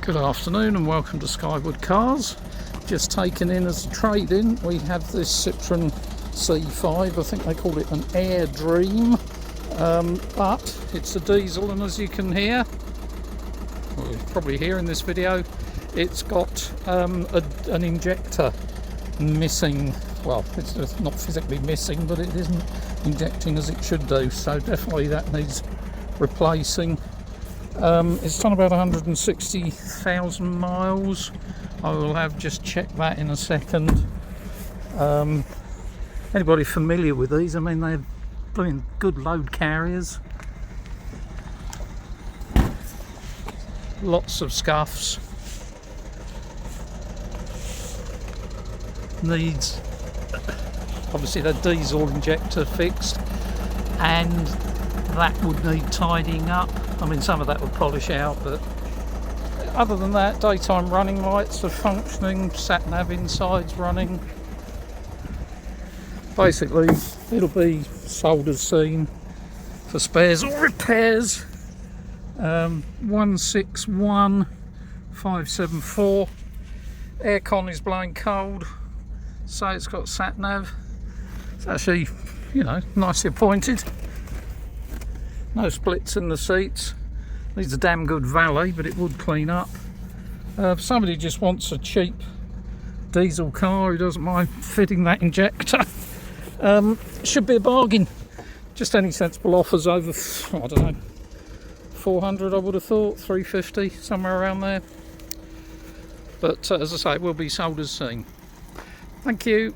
Good afternoon and welcome to Skyward Cars. Just taken in as a trade-in, we have this Citroen C5. I think they call it an Air Dream, but it's a diesel, and as you can hear, well, you probably hear in this video, it's got an injector missing. Well, it's not physically missing, but it isn't injecting as it should do, so definitely that needs replacing. It's done about 160,000 miles. I will have just checked that in a second. Anybody familiar with these? I mean, they're brilliant, good load carriers. Lots of scuffs. Needs, obviously, the diesel injector fixed, and that would need tidying up. I mean, some of that would polish out, but other than that, daytime running lights are functioning, sat nav inside's running. Basically, it'll be sold as seen for spares or repairs. 161574. Aircon is blowing cold, so it's got sat nav. It's actually, you know, nicely appointed. No splits in the seats. Needs a damn good valet, but it would clean up. If somebody just wants a cheap diesel car who doesn't mind fitting that injector, should be a bargain. Just any sensible offers over, I don't know, 400 I would have thought, 350, somewhere around there. But as I say, it will be sold as seen. Thank you.